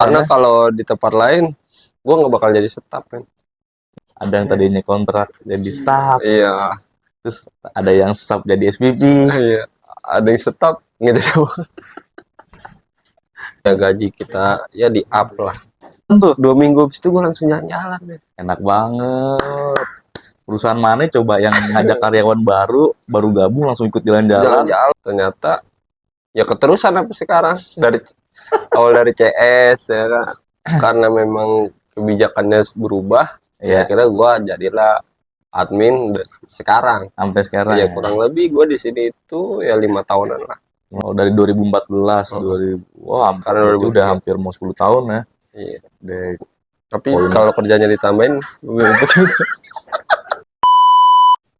Karena kalau di tempat lain, gue nggak bakal jadi staff kan. Ada yang tadinya kontrak jadi staff, Iya, terus ada yang staff jadi SPP. iya. Ada yang staff gitu. Ya gaji kita ya di up lah. Tentu 2 minggu habis itu gue langsung jalan-jalan ya. enak banget. Perusahaan mana coba yang ngajak karyawan baru gabung langsung ikut jalan-jalan. Jalan-jalan. Ternyata ya keterusan sampai sekarang dari awal dari CS ya kan. Karena memang kebijakannya berubah. Ya Ya, akhirnya gue jadilah admin sekarang. sampai sekarang. Ya kurang lebih gue di sini itu ya 5 tahunan lah. Oh, dari 2014, 2000. Wah, Karena berarti 2003. udah hampir mau 10 tahun ya. Iya. Deh. Tapi Poin. kalau kerjanya ditambahin, gue juga.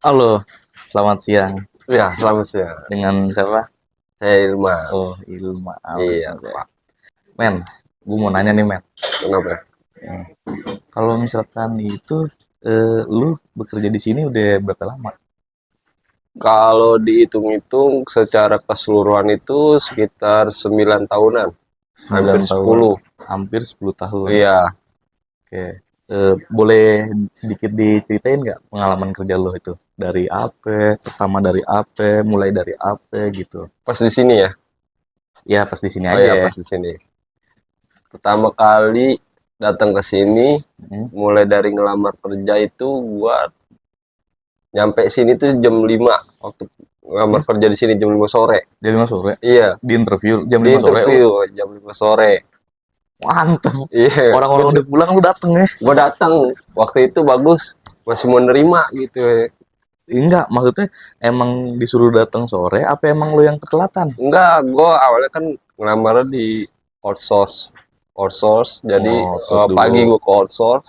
Halo, selamat siang. Ya, selamat siang. Dengan siapa? Saya Ilma. Oh, Ilma. Iya, Oke. Pak. Men, gue mau nanya nih, Men. Kenapa? Kalau misalkan itu, lu bekerja di sini udah berapa lama? Kalau dihitung-hitung secara keseluruhan itu sekitar 9 tahunan. 9 Hampir tahun. 10. Hampir 10 tahun. Iya. Oke. Boleh sedikit diceritain nggak pengalaman kerja lo itu? Dari apa? Pertama dari apa? Mulai dari apa gitu? Pas di sini ya. Ya, pas di sini Oh aja ya, ya. pas di sini. Pertama kali datang ke sini, Hmm. mulai dari ngelamar kerja itu gua nyampe sini tuh jam 5 waktu ngelamar kerja di sini jam 5 sore. Jam 5 sore. Iya, Di interview jam di 5 sore. interview jam 5 sore. Mantap. Iya, Orang-orang udah pulang lu dateng ya? gue datang waktu itu bagus, masih mau nerima gitu ya. Enggak, maksudnya emang disuruh datang sore apa emang lu yang ketelatan? Enggak, gue awalnya kan ngelamar di outsource, jadi Oh, outsource dulu. pagi gue ke outsource,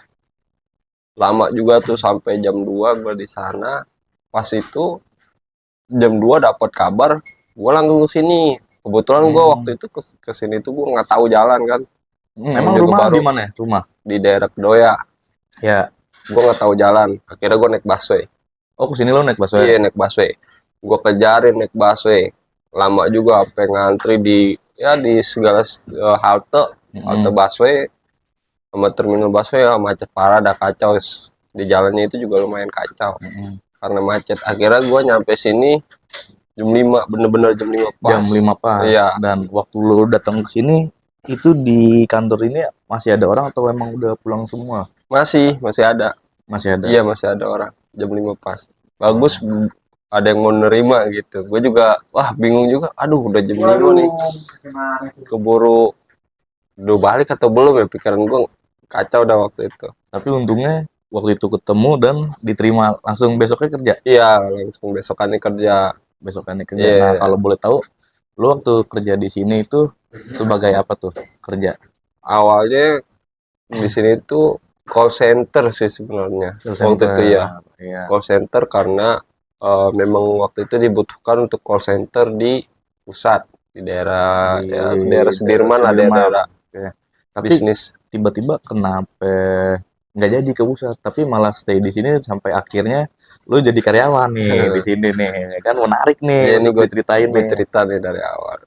lama juga tuh sampai jam 2 gue di sana. Pas itu jam 2 dapat kabar, gue langsung ke sini. Kebetulan gue waktu itu ke sini tuh gue nggak tahu jalan kan, Emang juga rumah baru. di mana? Rumah. di daerah Kedoya. Ya. Gue nggak tahu jalan, akhirnya gue naik busway. Oh, kesini lo naik busway. Iya, naik busway. Gue kejarin naik busway. Lama juga sampai ngantri di segala halte busway sama terminal busway ya macet parah, dah kacau. Di jalannya itu juga lumayan kacau karena macet. Akhirnya gue nyampe sini jam 5, bener-bener jam 5 pas. Jam 5 pas. Iya. Dan waktu lo datang ke sini itu di kantor ini masih ada orang atau emang udah pulang semua? Masih ada. Masih ada. Iya, masih ada orang. Jam 5 pas. Bagus, ada yang mau nerima gitu. Gue juga bingung juga. Aduh, udah jam 5 nih. Keburu udah balik atau belum ya, pikiran gue kacau dah waktu itu. Tapi untungnya waktu itu ketemu dan diterima langsung besoknya kerja. Iya, langsung besokannya kerja. Iya. Nah, kalau boleh tahu, lu waktu kerja di sini itu sebagai apa tuh kerja? Awalnya di sini tuh call center sih sebenarnya. Waktu itu ya. Iya. Call center karena memang waktu itu dibutuhkan untuk call center di pusat, di daerah daerah Sudirman lah, daerah Tapi bisnis. tiba-tiba kenapa nggak jadi ke pusat, tapi malah stay di sini sampai akhirnya lu jadi karyawan nih di sini nih, kan menarik nih. Ini gue ceritain gue nih. cerita nih dari awal.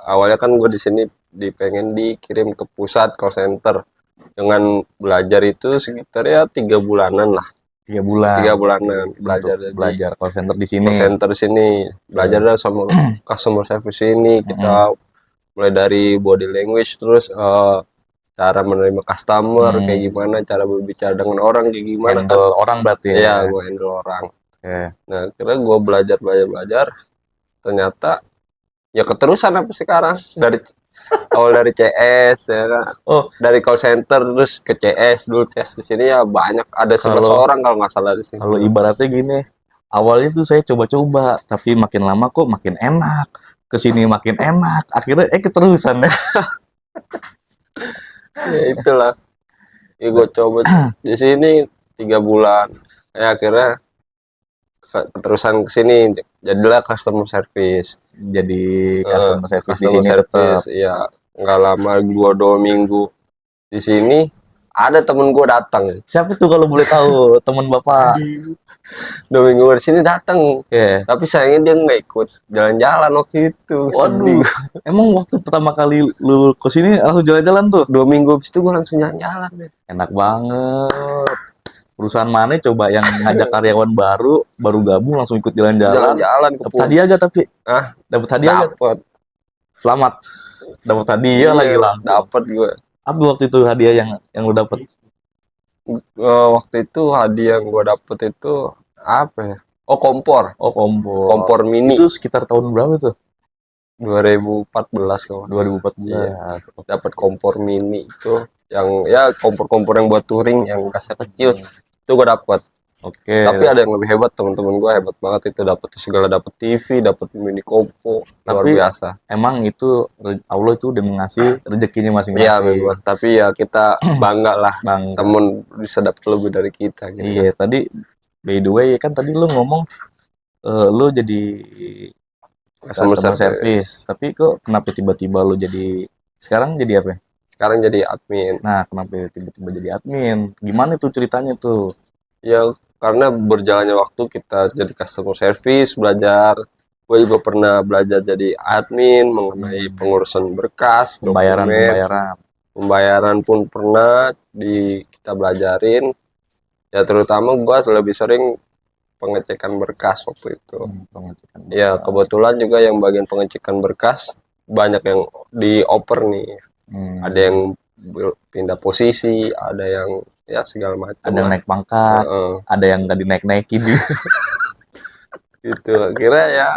Awalnya kan gue di sini pengen dikirim ke pusat call center dengan belajar itu sekitar ya 3 bulanan lah. 3 bulan. 3 bulanan belajar call center di sini. Call center sini, belajar sama customer service ini. Kita mulai dari body language, terus cara menerima customer kayak gimana, cara berbicara dengan orang kayak gimana. Handle orang berarti ya? Iya, gue handle orang. Nah, akhirnya gue belajar. Ternyata ya keterusan sampai sekarang. Awal dari CS ya kan. Dari call center terus ke CS dulu. CS di sini ya banyak, ada 11 orang kalau nggak salah di sini. Kalau ibaratnya gini, awalnya tuh saya coba-coba, tapi makin lama kok makin enak. Kesini makin enak, akhirnya keterusan deh. Ya itulah. Ya gue coba di sini 3 bulan. Ya akhirnya keterusan ke sini, jadilah customer service. Jadi customer service di Customer sini service, tetap. ya nggak lama, 2 minggu di sini ada temen gue datang Siapa tuh kalau boleh tahu teman Bapak? 2 minggu di sini datang. Ya. Tapi sayangnya dia nggak ikut jalan-jalan waktu itu. Waduh, Sedih. emang waktu pertama kali lu ke sini langsung jalan-jalan tuh? 2 minggu habis itu gue langsung jalan-jalan, men. Enak banget. Perusahaan mana coba yang ngajak karyawan baru, baru gabung langsung ikut jalan-jalan? Jalan-jalan ke Dapat hadiah gak tapi? Ah, Dapat hadiah gak? dapet. Selamat. Dapat hadiah lagi langsung. Dapet gue. Apa waktu itu hadiah yang lu dapat? Waktu itu hadiah yang gue dapet itu apa ya? Oh, kompor. Oh, kompor. Kompor mini. Itu sekitar tahun berapa tuh? 2014 kalau 2014. Iya. Dapat kompor mini itu yang ya kompor-kompor yang buat touring yang kasnya kecil. Itu gue dapet. Oke. Tapi ada yang lebih hebat, teman-teman gue hebat banget itu, dapat segala, dapat TV, dapat mini kompo, luar Tapi biasa. emang itu Allah itu udah ngasih rezekinya masing-masing. Iya memang, tapi ya kita bangga lah Bang. temen bisa dapat lebih dari kita gitu. Iya, tadi by the way kan tadi lu ngomong lu jadi customer service. Tapi kok kenapa tiba-tiba lu jadi sekarang jadi apa? Sekarang jadi admin. Nah, kenapa tiba-tiba jadi admin? Gimana tuh ceritanya tuh? Ya karena berjalannya waktu kita jadi customer service, belajar. Gue juga pernah belajar jadi admin mengenai pengurusan berkas, Pembayaran, dokumen, pembayaran pun pernah kita belajarin. Ya terutama gue lebih sering pengecekan berkas waktu itu. Pengecekan Ya kebetulan juga yang bagian pengecekan berkas banyak yang dioper nih. Ada yang pindah posisi, ada yang ya segala macam. Ada yang naik pangkat, ada yang nggak dinaik-naikin gitu. Kira ya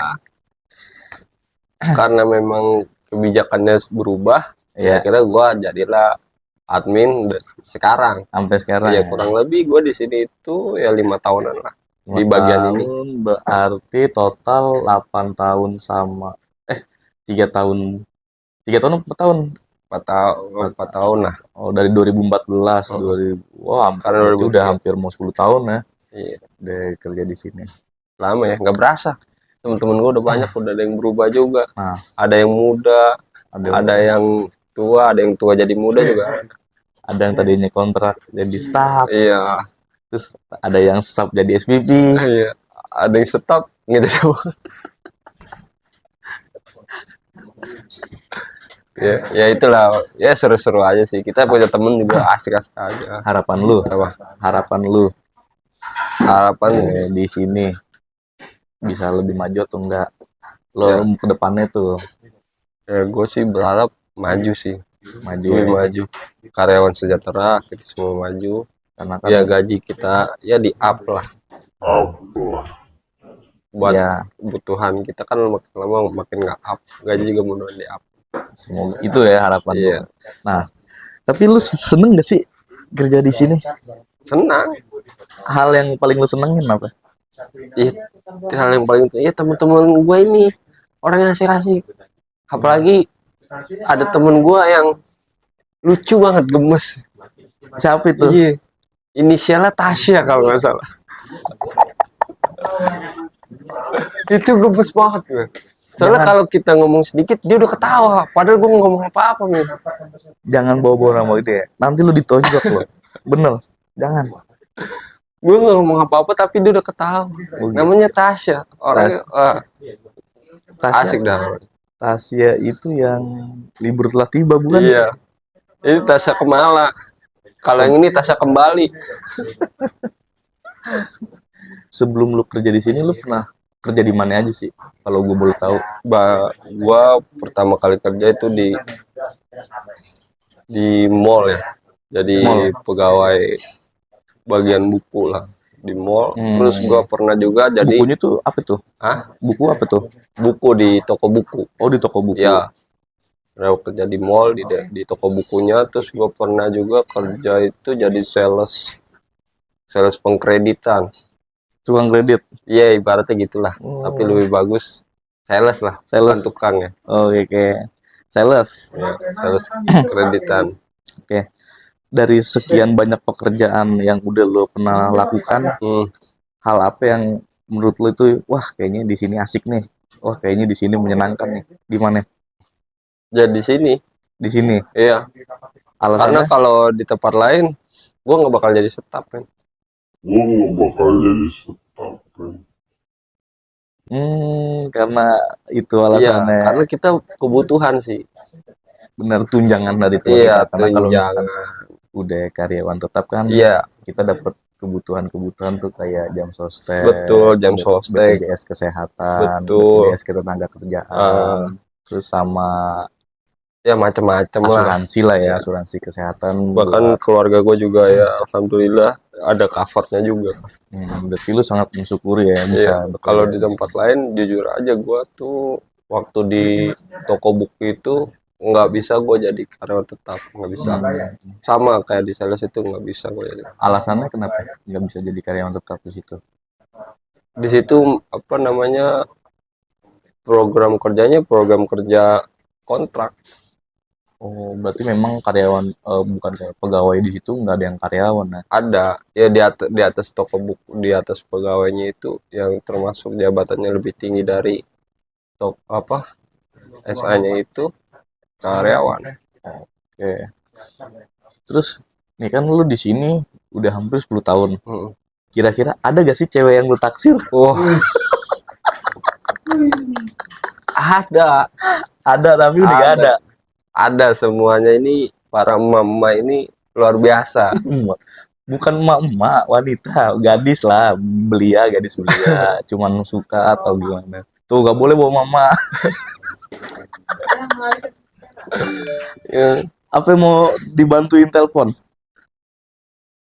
karena memang kebijakannya berubah, ya kira gue jadilah admin sekarang. Sampai sekarang. Ya kurang lebih gue di sini itu ya 5 tahunan lah. 5 di bagian ini berarti total 8 tahun sama 3 tahun 4 tahun 4 tahun lah. Oh, dari 2014 wah karena udah hampir mau 10 tahun ya. Iya. Udah kerja di sini lama ya, nggak berasa. Temen-temen gue udah banyak, udah ada yang berubah juga. Nah, ada yang muda, ada yang tua, ada yang tua jadi muda juga. Ada yang tadinya kontrak jadi staff. Iya. Terus ada yang staff jadi SPP. Iya. Ada yang stop gitu. Ya itulah, ya seru-seru aja sih, kita punya temen juga asik-asik aja. Harapan lu di sini bisa lebih maju atau enggak lo ya. Ke depannya tuh ya gue sih berharap maju sih, lebih maju, karyawan sejahtera, kita semua maju karena kan ya gaji kita ya di up lah buat ya. Kebutuhan kita kan makin lama makin nggak up, gaji juga mudah di up. Semoga itu ya harapan lu. Nah, tapi lu seneng gak sih kerja di sini? Senang. Hal yang paling lu senengin apa? Hal yang paling teman-teman gue ini orang yang asik-asik. Apalagi ada temen gue yang lucu banget, gemes. Siapa itu? Iya. Inisialnya Tasya kalau nggak salah. Itu gemes banget gue. Soalnya kalau kita ngomong sedikit dia udah ketawa, padahal gue ngomong apa-apa nih. Jangan bawa-bawa nama dia, nanti lu ditonjok lo. Bener, jangan. Gue nggak ngomong apa-apa tapi dia udah ketawa. Namanya Tasya, orangnya asik dah. Tasya itu yang libur telah tiba bukan? Iya, ini Tasya Kemala. Kalau yang ini Tasya kembali. Sebelum lu kerja di sini lu pernah kerja di mana aja sih? Kalau gue boleh tahu. Gua pertama kali kerja itu di mall ya. Jadi pegawai bagian buku lah di mall. Terus gua pernah juga jadi. Bukunya tuh apa tuh? Hah? Buku apa tuh? Buku di toko buku. Oh, di toko buku. Ya. Nah, kerja di mall di toko bukunya. Terus gua pernah juga kerja itu jadi sales pengkreditan. Tukang kredit. Iya, ibaratnya gitulah. Tapi lebih bagus sales lah, bukan tukang ya. Oke. Sales. Ya, sales kreditan. Oke. Dari sekian banyak pekerjaan yang udah lo pernah lakukan, hal apa yang menurut lo itu, wah kayaknya di sini asik nih, wah kayaknya di sini menyenangkan nih, di mana? Ya di sini. Di sini. Iya. Alasannya? Karena kalau di tempat lain gue nggak bakal jadi staff kan. Karena itu Iya, alasannya. karena kita kebutuhan sih. Benar, tunjangan dari tua Iya, kita. Karena kalau misalkan tunjangan. udah karyawan tetap kan, Iya, kita dapat kebutuhan-kebutuhan tuh kayak jam sostek, betul, jam sostek, BPJS kesehatan, betul. BPJS ketenaga kerjaan, terus sama Ya macam-macam lah. asuransi lah ya, asuransi kesehatan. Bahkan keluarga gue juga ya, alhamdulillah ada covernya juga. Berarti lu sangat mensyukuri ya bisa Iya, bekerja kalau di di tempat sini. lain jujur aja gue tuh waktu di toko buku itu nggak bisa gue jadi karyawan tetap, nggak bisa. Sama kayak di sales itu nggak bisa gue jadi. Alasannya kenapa nggak bisa jadi karyawan tetap di situ? Di situ apa namanya, program kerjanya program kerja kontrak. Oh, berarti memang karyawan, bukan kayak pegawai di situ nggak ada yang karyawan ya? Ada ya di atas toko buku, di atas pegawainya itu yang termasuk jabatannya lebih tinggi dari apa SA-nya itu karyawan. Oke. Terus nih kan lu di sini udah hampir 10 tahun. Kira-kira ada gak sih cewek yang lu taksir? Wah, ada Ada tapi udah gak ada. ada semuanya. Ini para mama ini luar biasa. Bukan emak-emak, wanita, gadis lah, gadis belia, cuman suka atau gimana. Tuh gak boleh bawa mama. Ya, Apa yang mau dibantuin telepon?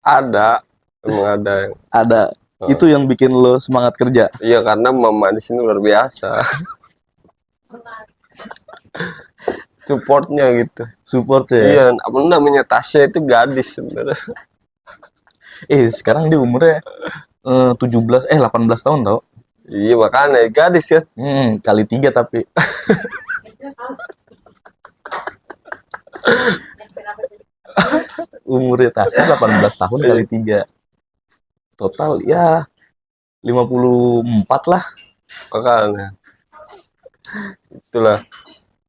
ada, emang ada yang Ada. Itu yang bikin lo semangat kerja. iya, karena mama di sini luar biasa. Supportnya gitu. Support ya. Iya, apa namanya, Tasya itu gadis sebenarnya. Sekarang dia umurnya 18 tahun tau. Iya, makanya gadis ya. Kali 3 tapi. Umurnya Tasya 18 tahun kali 3. Total ya 54 lah. Makanya itulah.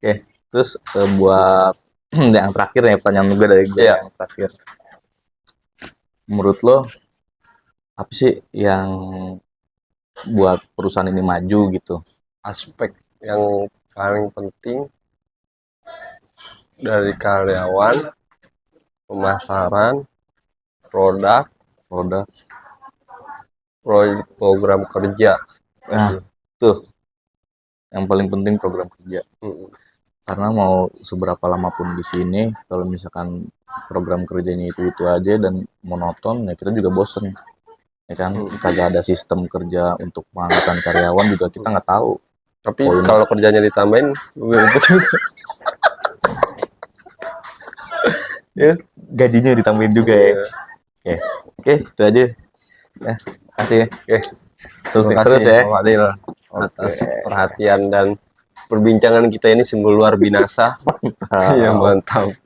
Oke, terus buat yang terakhir ya, pertanyaan juga dari gue yang terakhir. Menurut lo apa sih yang buat perusahaan ini maju gitu? Aspek yang paling penting dari karyawan, pemasaran, produk, program kerja. Nah, tuh yang paling penting program kerja. Karena mau seberapa lama pun di sini, kalau misalkan program kerjanya itu aja dan monoton, ya kita juga bosen. Ya kan, kagak ada sistem kerja untuk pengangkatan karyawan juga kita nggak tahu. Tapi kalau kerjanya ditambahin, ya gajinya ditambahin juga ya. Oke, itu aja. Ya, kasih ya. Sukses terus ya, Pak Adil, atas perhatian dan perbincangan kita ini sungguh luar binasa. Ya, mantap.